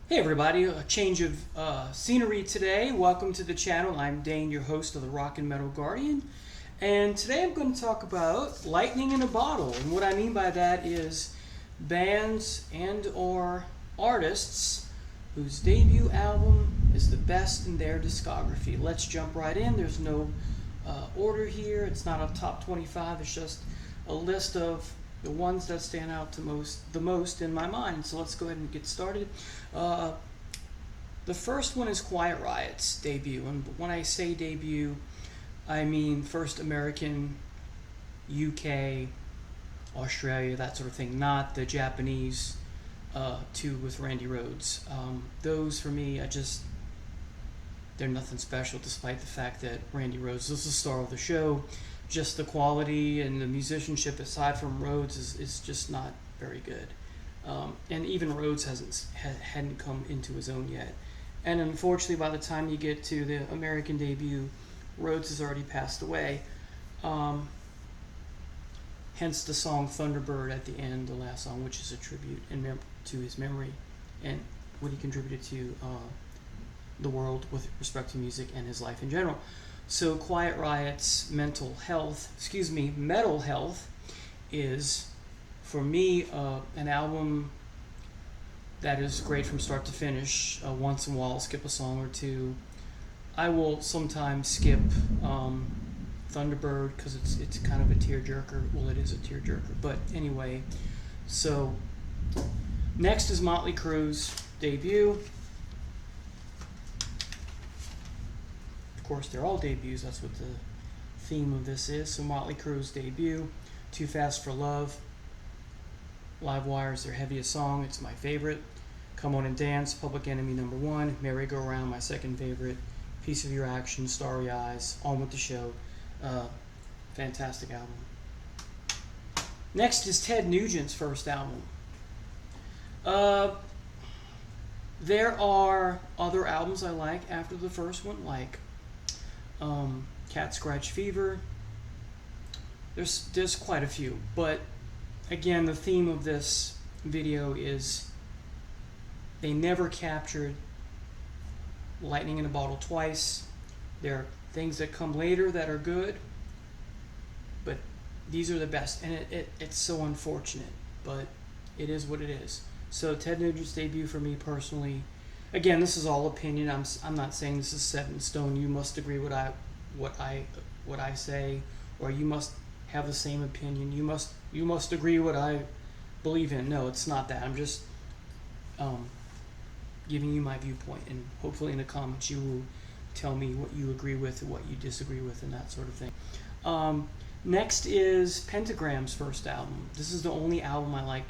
Hey everybody, a change of scenery today. Welcome to the channel. I'm Dane, your host of the Rock and Metal Guardian. And today I'm going to talk about lightning in a bottle. And what I mean by that is bands and or artists whose debut album is the best in their discography. Let's jump right in. There's no order here. It's not a top 25. It's just a list of the ones that stand out the most in my mind. So let's go ahead and get started. The first one is Quiet Riot's debut, and when I say debut, I mean first American, UK, Australia, that sort of thing, not the Japanese two with Randy Rhoads. Those for me, they're nothing special, despite the fact that Randy Rhoads is the star of the show. Just the quality and the musicianship aside from Rhoads is just not very good. And even Rhoads hadn't come into his own yet. And unfortunately, by the time you get to the American debut, Rhoads has already passed away. Hence the song Thunderbird at the end, the last song, which is a tribute to his memory and what he contributed to the world with respect to music and his life in general. So Quiet Riot's metal health is, for me, an album that is great from start to finish. Once in a while I'll skip a song or two. I will sometimes skip Thunderbird because it's kind of a tearjerker. Well, it is a tearjerker, but anyway. So next is Motley Crue's debut. Of course, they're all debuts. That's what the theme of this is. So Motley Crue's debut, Too Fast for Love. Live Wire is their heaviest song. It's my favorite. Come On and Dance, Public Enemy #1. Merry Go Round, my second favorite. Piece of Your Action, Starry Eyes, On With the Show. Fantastic album. Next is Ted Nugent's first album. There are other albums I like after the first one, like Cat Scratch Fever. There's quite a few, but again, the theme of this video is they never captured lightning in a bottle twice. There are things that come later that are good, but these are the best, and it's so unfortunate, but it is what it is. So Ted Nugent's debut for me personally, again, this is all opinion. I'm not saying this is set in stone. You must agree what I say, or you must have the same opinion. You must agree what I believe in. No, it's not that. I'm just giving you my viewpoint, and hopefully in the comments you will tell me what you agree with and what you disagree with and that sort of thing. Next is Pentagram's first album. This is the only album I like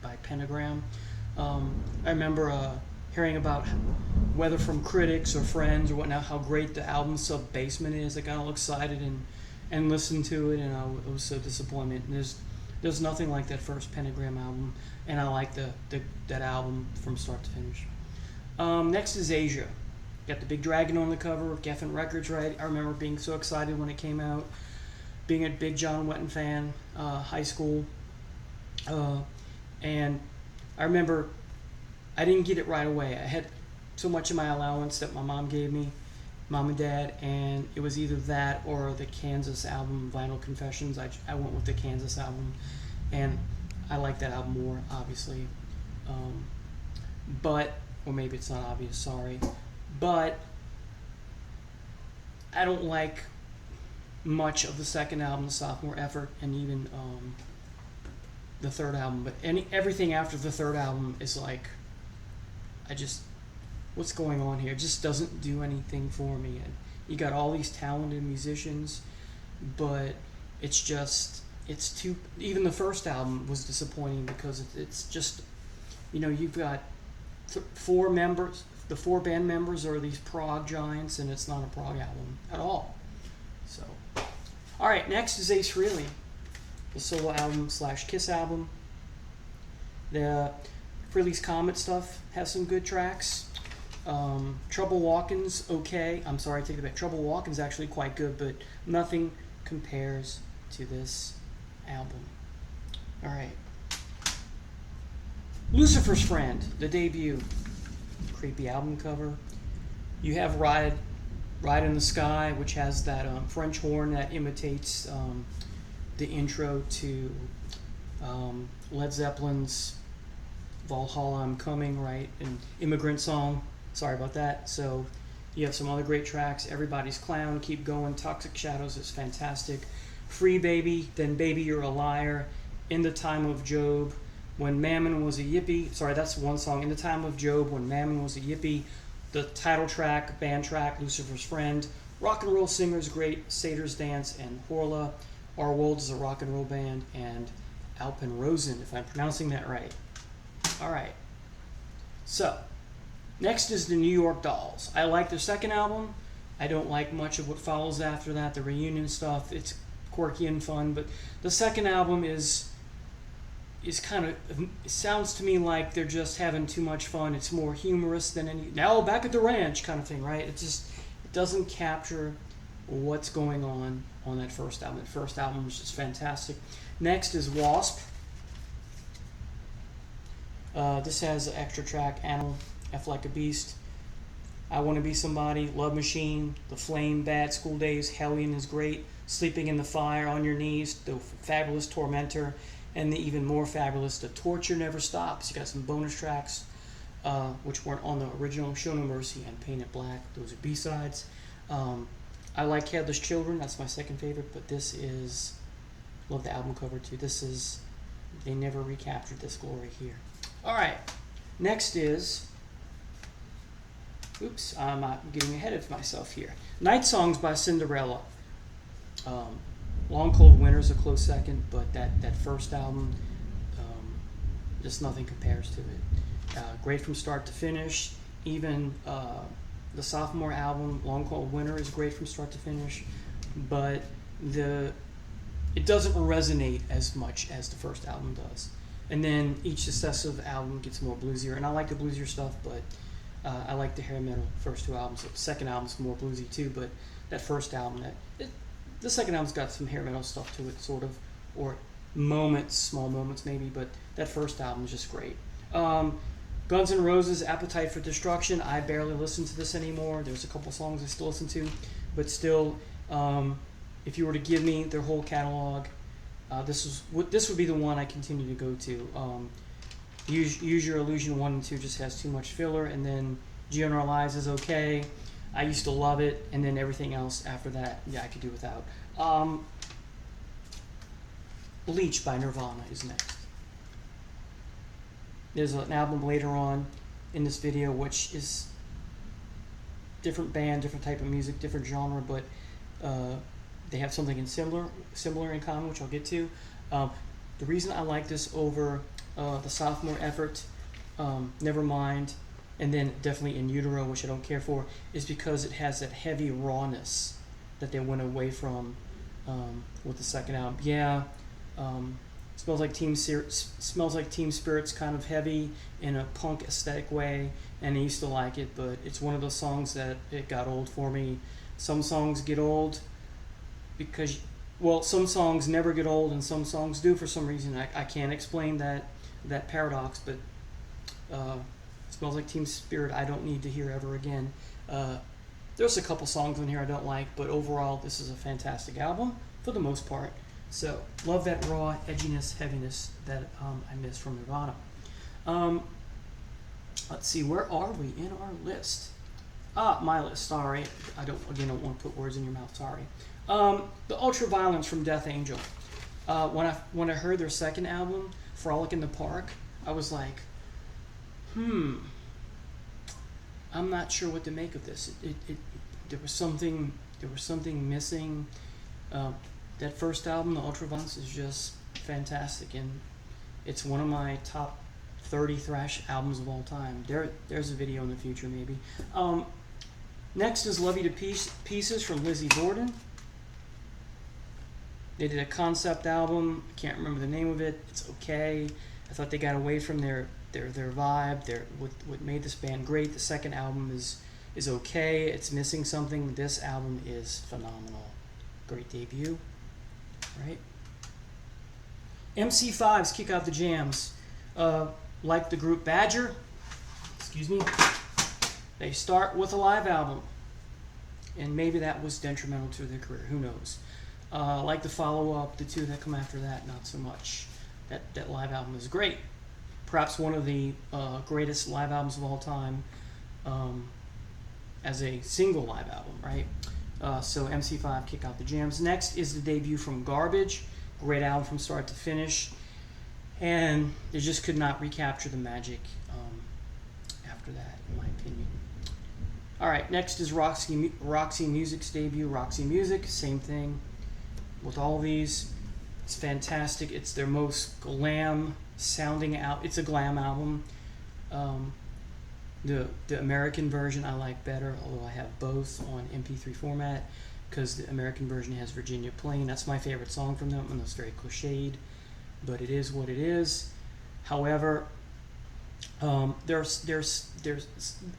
by Pentagram. I remember hearing about, whether from critics or friends or whatnot, how great the album Sub Basement is. I got all excited and listened to it, and I was so disappointed. And there's nothing like that first Pentagram album, and I like that album from start to finish. Next is Asia. Got the big dragon on the cover, Geffen Records, right? I remember being so excited when it came out, being a big John Wetton fan, high school, and I remember I didn't get it right away. I had so much of my allowance that my mom gave me, mom and dad, and it was either that or the Kansas album, Vinyl Confessions. I went with the Kansas album, and I like that album more, obviously. Or maybe it's not obvious, sorry. But I don't like much of the second album, the Sophomore Effort, and even the third album. But everything after the third album is like, what's going on here? It just doesn't do anything for me. And you got all these talented musicians, but it's too. Even the first album was disappointing because it's just, you've got four members. The four band members are these prog giants, and it's not a prog album at all. So, all right, next is Ace Frehley, the solo album / Kiss album. The Frehley's Comet stuff has some good tracks. Trouble Walkin's okay. I'm sorry, I take it back. Trouble Walkin's actually quite good, but nothing compares to this album. All right. Lucifer's Friend, the debut. creepy album cover. You have Ride in the Sky, which has that French horn that imitates the intro to Led Zeppelin's Valhalla I'm Coming, right? An Immigrant Song. Sorry about that. So you have some other great tracks. Everybody's Clown, Keep Going, Toxic Shadows is fantastic. Free Baby, Then Baby You're a Liar, In the Time of Job, When Mammon Was a Yippie. Sorry, that's one song. In the Time of Job, When Mammon Was a Yippie. The title track, band track, Lucifer's Friend. Rock and Roll Singers Great, Satyr's Dance, and Horla. Our World is a Rock and Roll Band, and Alpen Rosen, if I'm pronouncing that right. All right. So, next is the New York Dolls. I like their second album. I don't like much of what follows after that, the reunion stuff. It's quirky and fun, but the second album is kind of, it sounds to me like they're just having too much fun. It's more humorous than any, now back at the ranch kind of thing, right? It doesn't capture what's going on that first album. The first album was just fantastic. Next is Wasp. This has an extra track, Animal, F Like a Beast, I Want to Be Somebody, Love Machine, The Flame, Bad School Days, Hellion is Great, Sleeping in the Fire, On Your Knees, The Fabulous Tormentor, and the even more fabulous The Torture Never Stops. You got some bonus tracks, which weren't on the original, Show No Mercy and Painted Black. Those are B-sides. I like Headless Children. That's my second favorite, but this is, love the album cover too. This is, they never recaptured this glory here. All right, next is, oops, I'm getting ahead of myself here. Night Songs by Cinderella. Long Cold Winter is a close second, but that first album, just nothing compares to it. Great from start to finish. Even the sophomore album, Long Cold Winter, is great from start to finish, but it doesn't resonate as much as the first album does. And then each successive album gets more bluesier, and I like the bluesier stuff, but I like the hair metal first two albums. The second album's more bluesy too, but that first album, the second album's got some hair metal stuff to it, sort of, or moments, small moments maybe, but that first album is just great. Guns N' Roses, Appetite for Destruction. I barely listen to this anymore. There's a couple songs I still listen to, but still, if you were to give me their whole catalog, this would be the one I continue to go to. Use Your Illusion 1 and 2 just has too much filler, and then Generalize is okay. I used to love it, and then everything else after that, yeah, I could do without. Bleach by Nirvana is next. There's an album later on in this video which is different band, different type of music, different genre, but they have something similar in common, which I'll get to. The reason I like this over the sophomore effort, Nevermind, and then definitely In Utero, which I don't care for, is because it has that heavy rawness that they went away from with the second album. Yeah, Smells Like Teen Spirit's kind of heavy in a punk aesthetic way, and I used to like it, but it's one of those songs that it got old for me. Some songs get old because, well, some songs never get old and some songs do for some reason. I can't explain that paradox, but Smells Like Teen Spirit I don't need to hear ever again. There's a couple songs in here I don't like, but overall this is a fantastic album for the most part. So, love that raw edginess, heaviness that I missed from Nirvana. Let's see, where are we in our list? My list, sorry. I don't want to put words in your mouth, sorry. The Ultraviolence from Death Angel. When I heard their second album, Frolic in the Park, I was like, I'm not sure what to make of this. There was something missing. That first album, The Ultraviolence, is just fantastic, and it's one of my top 30 thrash albums of all time. There's a video in the future, maybe. Next is Love You to Pieces from Lizzie Borden. They did a concept album. I can't remember the name of it. It's okay. I thought they got away from their vibe. What made this band great. The second album is okay. It's missing something. This album is phenomenal. Great debut. Right? MC5's Kick Out the Jams. Like the group Badger. Excuse me. They start with a live album, and maybe that was detrimental to their career. Who knows? Like the follow-up, the two that come after that, not so much. That live album is great. Perhaps one of the greatest live albums of all time, as a single live album, right? So MC5, Kick Out the Jams. Next is the debut from Garbage. Great album from start to finish. And they just could not recapture the magic after that, in my opinion. All right, next is Roxy Music's debut. Roxy Music, same thing with all these. It's fantastic. It's their most glam sounding out. It's a glam album. The American version I like better, although I have both on MP3 format, because the American version has Virginia Plain. That's my favorite song from them, and it's very cliched, but it is what it is. However, there's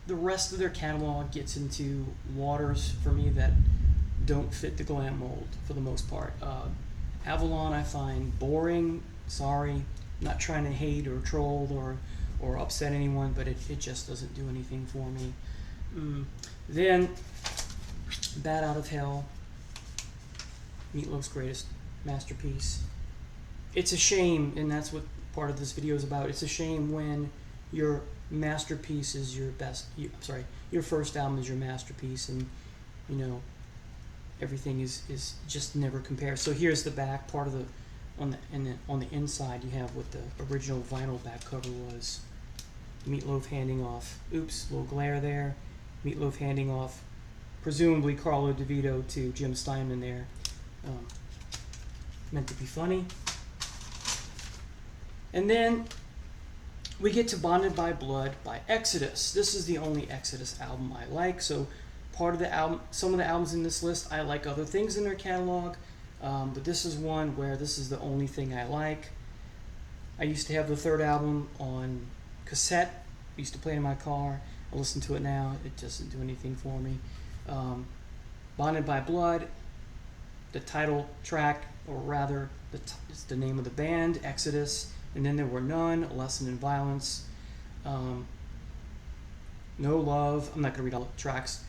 the rest of their catalog gets into waters for me that don't fit the glam mold for the most part. Avalon I find boring. Sorry, I'm not trying to hate or troll or upset anyone, but it just doesn't do anything for me. Then Bat Out of Hell, Meatloaf's greatest masterpiece. It's a shame, and that's what part of this video is about. It's a shame when your masterpiece is your best. Your first album is your masterpiece, and you know everything is just never compares. So here's the back part of the on the inside. You have what the original vinyl back cover was. Meatloaf handing off. Oops, little glare there. Meatloaf handing off, presumably Carlo DeVito to Jim Steinman there. Meant to be funny. And then we get to Bonded by Blood by Exodus. This is the only Exodus album I like. So part of the album, some of the albums in this list, I like other things in their catalog, but this is one where this is the only thing I like. I used to have the third album on cassette. I used to play it in my car. I listen to it now. It doesn't do anything for me. Bonded by Blood, the title track, or rather, it's the name of the band, Exodus. And then there were None, A Lesson in Violence, No Love. I'm not going to read all the tracks.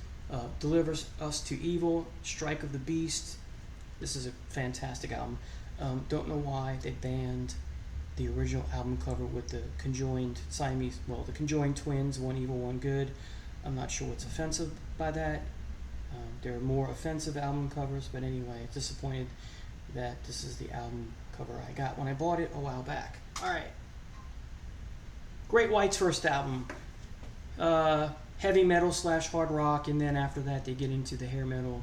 Delivers Us to Evil, Strike of the Beast. This is a fantastic album. Don't know why they banned the original album cover with the conjoined Siamese, the conjoined twins, one evil, one good. I'm not sure what's offensive by that. There are more offensive album covers, but anyway, disappointed that this is the album cover I got when I bought it a while back. All right. Great White's first album. Heavy metal / hard rock, and then after that they get into the hair metal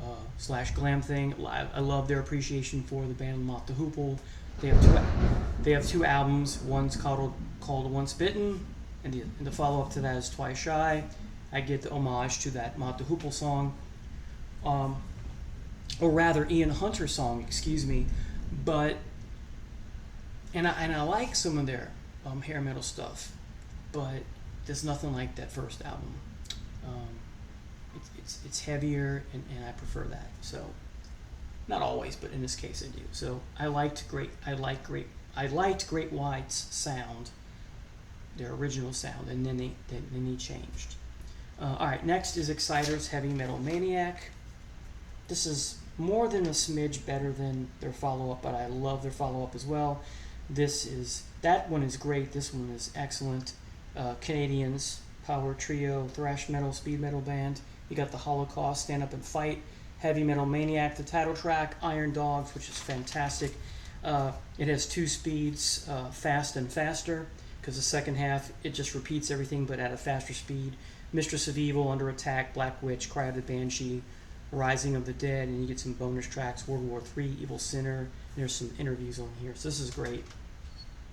/ glam thing. I love their appreciation for the band Mott the Hoople. They have two albums. One's called Once Bitten, and the follow-up to that is Twice Shy. I get the homage to that Mott the Hoople song, or rather Ian Hunter song, excuse me. But and I like some of their hair metal stuff, but there's nothing like that first album. It's heavier, and I prefer that. So, not always, but in this case I do. So I liked Great White's sound, their original sound, and then they changed. All right, next is Exciter's Heavy Metal Maniac. This is more than a smidge better than their follow-up, but I love their follow-up as well. That one is great. This one is excellent. Canadians, power trio, thrash metal, speed metal band. You got the Holocaust, Stand Up and Fight, Heavy Metal Maniac, the title track, Iron Dogs, which is fantastic. It has two speeds, fast and faster, because the second half it just repeats everything but at a faster speed. Mistress of Evil, Under Attack, Black Witch, Cry of the Banshee, Rising of the Dead, and you get some bonus tracks, World War III, Evil Sinner. There's some interviews on here, so this is great.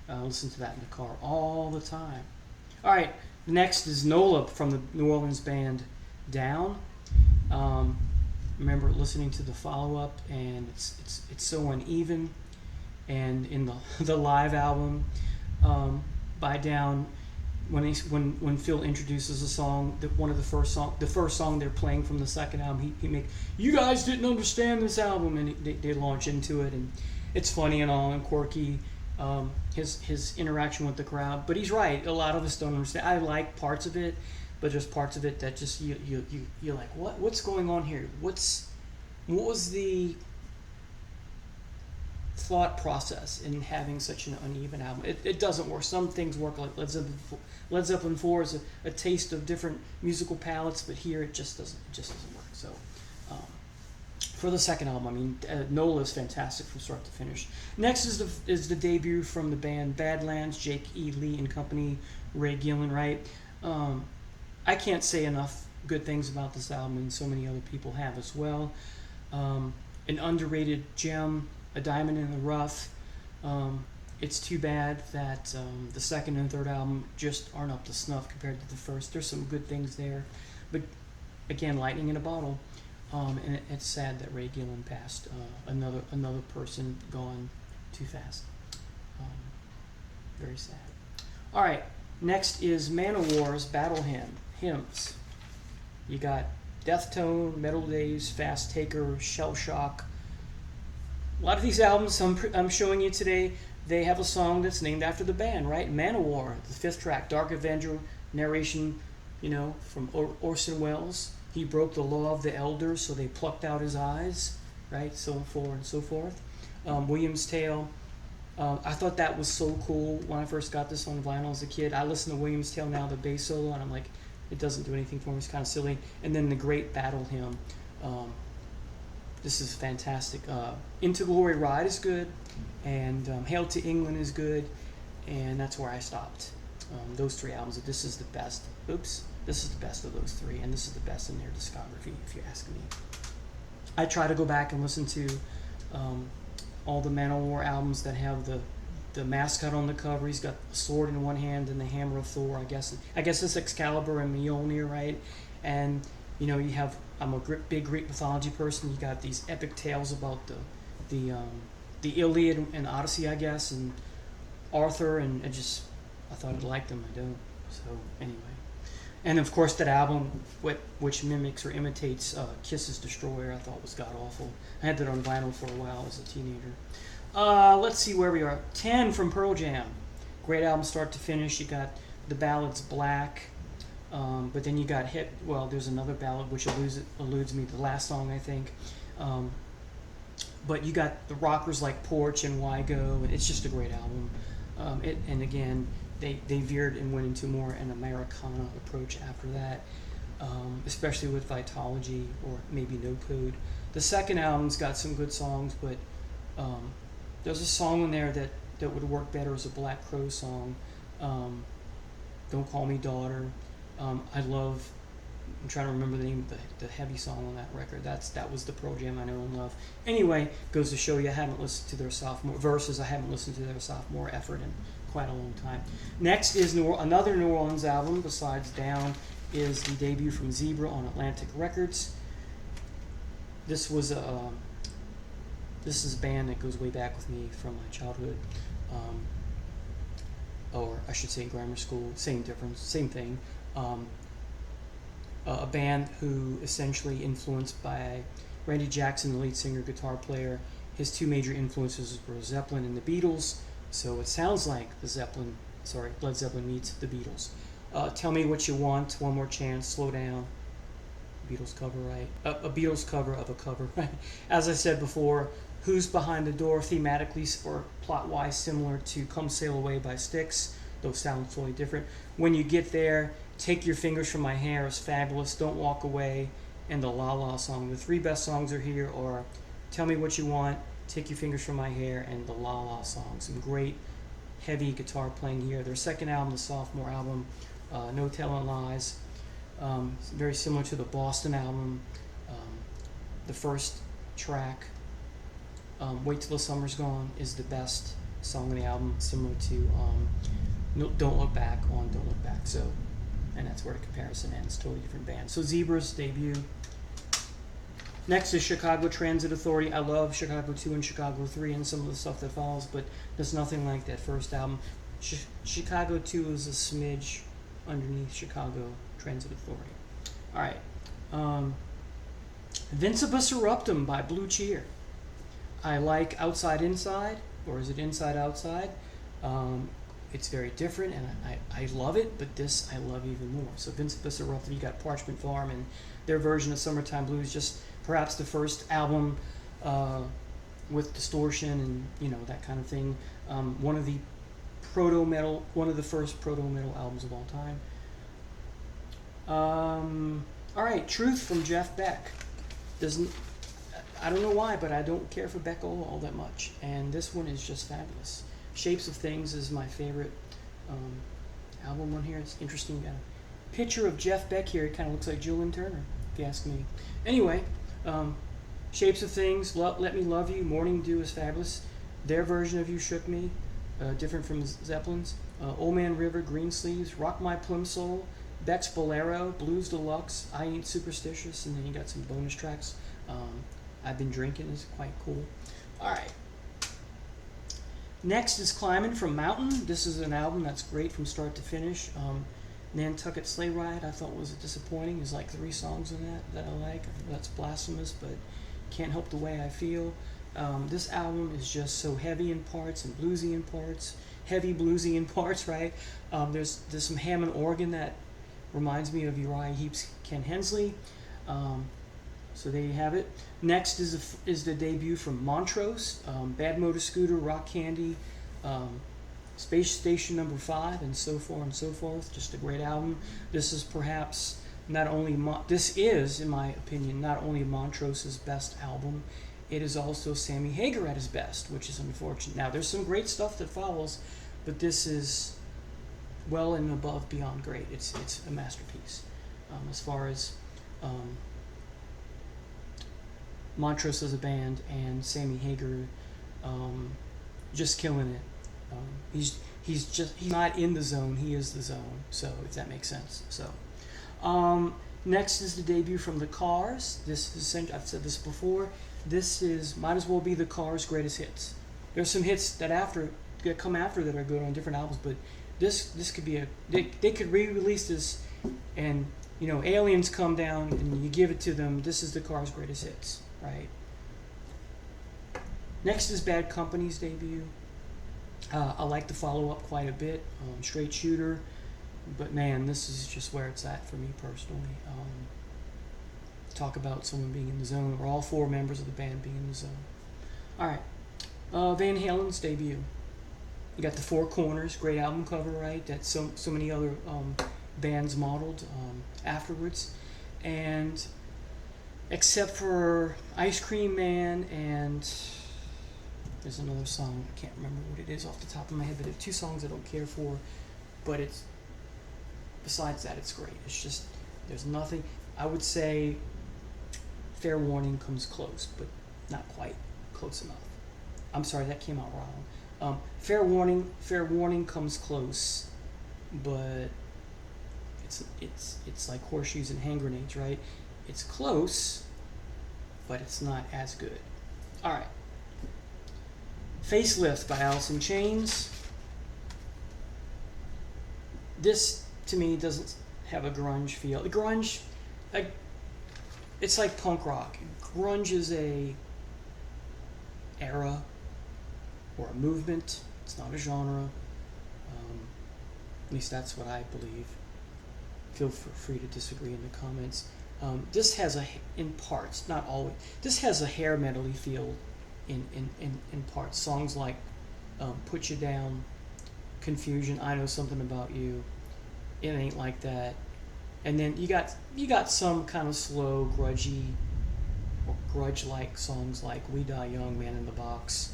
Listen to that in the car all the time. All right, next is Nola from the New Orleans band Down. Remember listening to the follow-up, and it's so uneven. And in the live album by Down, when Phil introduces a song, the first song they're playing from the second album, he make, you guys didn't understand this album, and they launch into it, and it's funny and all and quirky. His interaction with the crowd, but he's right. A lot of us don't understand. I like parts of it, but there's parts of it that just you're like, what's going on here? What was the thought process in having such an uneven album? It doesn't work. Some things work, like Led Zeppelin 4 is a taste of different musical palettes, but here it just doesn't work. So um, for the second album, I mean, Nola is fantastic from start to finish. Next is the debut from the band Badlands, Jake E. Lee and company, Ray Gillen, right? I can't say enough good things about this album, and so many other people have as well. An underrated gem, a diamond in the rough. It's too bad that the second and third album just aren't up to snuff compared to the first. There's some good things there, but again, lightning in a bottle. And it's sad that Ray Gillen passed. Another person gone too fast. Very sad. All right, next is Manowar's Battle Hymns. You got Death Tone, Metal Days, Fast Taker, Shell Shock. A lot of these albums I'm showing you today, they have a song that's named after the band, right? Manowar, the fifth track, Dark Avenger, narration, from Orson Welles. He broke the law of the elders, so they plucked out his eyes, right? So forth and so forth. William's Tale. I thought that was so cool when I first got this on vinyl as a kid. I listen to William's Tale now, the bass solo, and I'm like, it doesn't do anything for me. It's kind of silly. And then the Great Battle Hymn. This is fantastic. Into Glory Ride is good, and Hail to England is good, and that's where I stopped. Those three albums. This is the best. This is the best of those three, and this is the best in their discography, if you ask me. I try to go back and listen to all the Manowar albums that have the mascot on the cover. He's got a sword in one hand and the hammer of Thor. I guess it's Excalibur and Mjolnir, right? And you have. I'm a big Greek mythology person. You got these epic tales about the Iliad and Odyssey, I guess, and Arthur, and I thought I'd like them. I don't. So anyway, and of course that album, which mimics or imitates Kiss's Destroyer, I thought was god awful. I had that on vinyl for a while as a teenager. Let's see where we are. 10 from Pearl Jam. Great album, start to finish. You got the ballads Black. But then you got there's another ballad which alludes me to the last song, I think. But you got the rockers like Porch and Why Go, and it's just a great album. And again, they veered and went into more an Americana approach after that, especially with Vitology or maybe No Code. The second album's got some good songs, but there's a song in there that would work better as a Black Crow song. Don't Call Me Daughter. I'm trying to remember the name of the heavy song on that record. That was the Pearl Jam I know and love. Anyway, goes to show you I haven't listened to their sophomore verses. I haven't listened to their sophomore effort in quite a long time. Next is another New Orleans album besides Down is the debut from Zebra on Atlantic Records. This is a band that goes way back with me from my childhood, or I should say in grammar school. Same difference, same thing. A band who essentially influenced by Randy Jackson, the lead singer, guitar player. His two major influences were Zeppelin and the Beatles, so it sounds like Led Zeppelin meets the Beatles. Tell Me What You Want, One More Chance, Slow Down. Beatles cover, right? A Beatles cover of a cover, right? As I said before, Who's Behind the Door, thematically or plot-wise similar to Come Sail Away by Styx. Those sound totally different. When You Get There, Take Your Fingers From My Hair is fabulous. Don't Walk Away, and the La La song. The three best songs are here are Tell Me What You Want, Take Your Fingers From My Hair, and the La La song. Some great heavy guitar playing here. Their second album, the sophomore album, No Telling Lies, very similar to the Boston album. The first track, Wait Till the Summer's Gone, is the best song on the album, similar to Don't Look Back on Don't Look Back. So, and that's where the comparison ends. Totally different band. So Zebra's debut. Next is Chicago Transit Authority. I love Chicago 2 and Chicago 3 and some of the stuff that follows, but there's nothing like that first album. Chicago 2 is a smidge underneath Chicago Transit Authority. All right. Vincibus Eruptum by Blue Cheer. I like Outside Inside, or is it Inside Outside? it's very different, and I love it, but this I love even more. So Vince Viscerothy, you got Parchment Farm and their version of Summertime Blues, just perhaps the first album with distortion and that kind of thing. One of the first proto metal albums of all time. All right, Truth from Jeff Beck. I don't know why, but I don't care for Beck all that much, and this one is just fabulous. Shapes of Things is my favorite album on here. It's interesting. Got a picture of Jeff Beck here. It kind of looks like Julian Turner, if you ask me. Anyway, Shapes of Things, Let Me Love You, Morning Dew is fabulous. Their version of You Shook Me, different from Zeppelin's. Old Man River, Green Sleeves, Rock My Plum Soul, Beck's Bolero, Blues Deluxe, I Ain't Superstitious, and then you got some bonus tracks. I've Been Drinking is quite cool. All right. Next is Climbing from Mountain. This is an album that's great from start to finish. Nantucket Sleigh Ride I thought was disappointing. There's like 3 songs in that I like. That's blasphemous, but Can't Help the Way I Feel. This album is just so heavy in parts and bluesy in parts. Heavy bluesy in parts, right? There's some Hammond organ that reminds me of Uriah Heep's Ken Hensley. So there you have it. Next is the debut from Montrose, Bad Motor Scooter, Rock Candy, Space Station Number 5, and so forth and so forth. Just a great album. This is perhaps this is, in my opinion, not only Montrose's best album, it is also Sammy Hagar at his best, which is unfortunate. Now, there's some great stuff that follows, but this is well and above beyond great. It's a masterpiece. As far as Montrose as a band and Sammy Hagar just killing it. He's not in the zone, he is the zone. So if that makes sense. So next is the debut from the Cars. This is, I've said this before, this is might as well be the Cars' greatest hits. There's some hits that come after that are good on different albums, but this could be they could re-release this, and aliens come down and you give it to them. This is the Cars' greatest hits. Right. Next is Bad Company's debut. I like the follow-up quite a bit. Straight Shooter, but man, this is just where it's at for me personally. Talk about someone being in the zone, or all 4 members of the band being in the zone. All right. Van Halen's debut. You got the 4 Corners, great album cover, right? That so many other bands modeled afterwards, and except for Ice Cream Man, and there's another song, I can't remember what it is off the top of my head, but there are 2 songs I don't care for, but besides that, it's great. It's just, there's nothing, I would say Fair Warning comes close, but not quite close enough. I'm sorry, that came out wrong. Fair Warning comes close, but it's like horseshoes and hand grenades, right? It's close, but it's not as good. All right. Facelift by Alice in Chains. This, to me, doesn't have a grunge feel. The grunge, it's like punk rock. Grunge is a era or a movement. It's not a genre. At least that's what I believe. Feel free to disagree in the comments. This has in parts, not always. This has a hair metal-y feel in parts. Songs like "Put You Down," "Confusion," "I Know Something About You," "It Ain't Like That," and then you got some kind of slow, grudge-like songs like "We Die Young," "Man in the Box."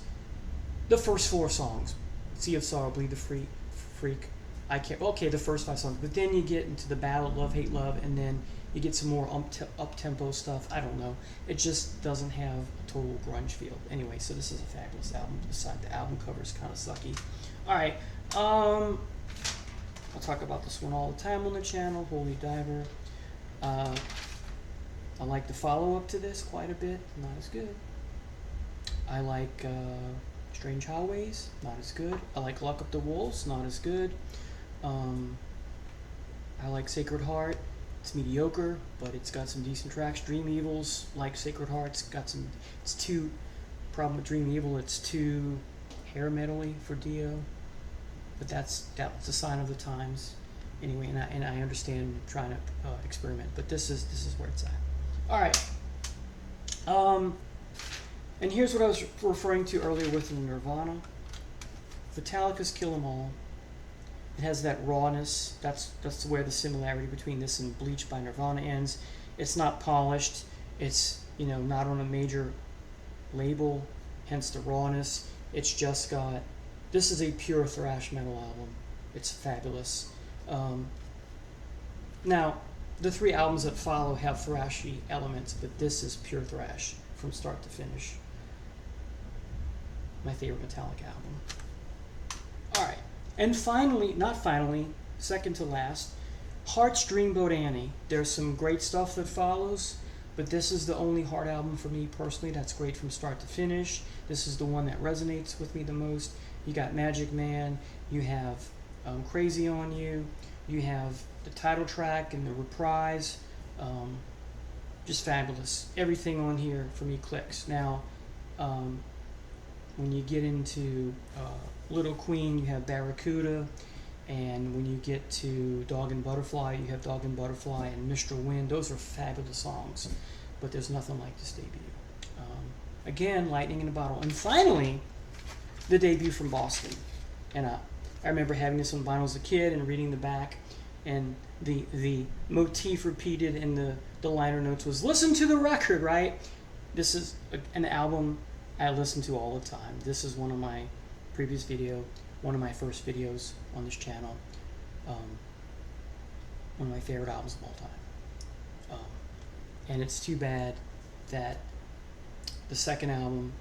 The first 4 songs, "Sea of Sorrow," "Bleed the Freak," I can't. Okay, the first 5 songs, but then you get into the ballad "Love Hate Love," and then you get some more up-tempo stuff. I don't know. It just doesn't have a total grunge feel. Anyway, so this is a fabulous album. Besides, the album cover is kind of sucky. All right. I'll talk about this one all the time on the channel. Holy Diver. I like the follow-up to this quite a bit. Not as good. I like Strange Highways. Not as good. I like Lock Up the Wolves. Not as good. I like Sacred Heart. It's mediocre, but it's got some decent tracks. Dream Evil's like Sacred Heart's got some. It's problem with Dream Evil. It's too hair metal-y for Dio. but that's the sign of the times. Anyway, and I understand trying to experiment, but this is where it's at. All right. And here's what I was referring to earlier with Nirvana. Metallica's Kill 'Em All. It has that rawness. That's where the similarity between this and Bleach by Nirvana ends. It's not polished. It's, you know, not on a major label, hence the rawness. It's just got, this is a pure thrash metal album. It's fabulous. Now, the 3 albums that follow have thrashy elements, but this is pure thrash from start to finish. My favorite Metallica album. All right. And finally, not finally, second to last, Heart's Dreamboat Annie. There's some great stuff that follows, but this is the only Heart album for me personally that's great from start to finish. This is the one that resonates with me the most. You got Magic Man, you have Crazy on You, you have the title track and the reprise. Just fabulous. Everything on here for me clicks. Now, when you get into Little Queen, you have Barracuda, and when you get to Dog and Butterfly, you have Dog and Butterfly and Mr. Wind. Those are fabulous songs, but there's nothing like this debut. Again, lightning in a bottle. And finally, the debut from Boston. And I remember having this on vinyl as a kid and reading the back, and the motif repeated in the liner notes was, listen to the record, right? This is an album I listen to all the time. This is one of my previous one of my first videos on this channel. One of my favorite albums of all time. And it's too bad that the second album,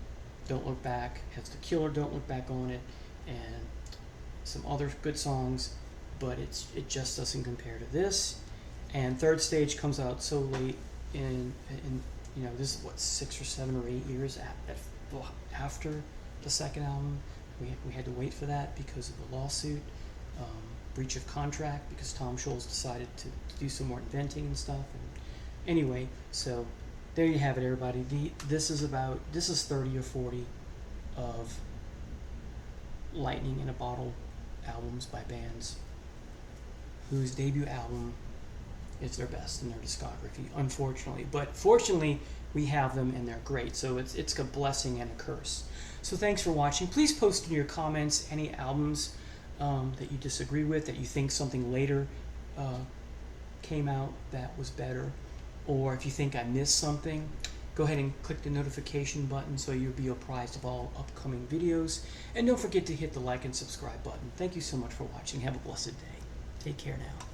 Don't Look Back, has The Killer, Don't Look Back on it, and some other good songs, but it just doesn't compare to this. And Third Stage comes out so late in you know, this is what, 6 or 7 or 8 years after the second album. We had to wait for that because of the lawsuit, breach of contract, because Tom Scholz decided to do some more inventing and stuff. And anyway, so there you have it, everybody. This is 30 or 40 of lightning in a bottle albums by bands whose debut album is their best in their discography, unfortunately. But fortunately, we have them and they're great. So it's a blessing and a curse. So thanks for watching. Please post in your comments any albums that you disagree with, that you think something later came out that was better, or if you think I missed something, go ahead and click the notification button so you'll be apprised of all upcoming videos. And don't forget to hit the like and subscribe button. Thank you so much for watching. Have a blessed day. Take care now.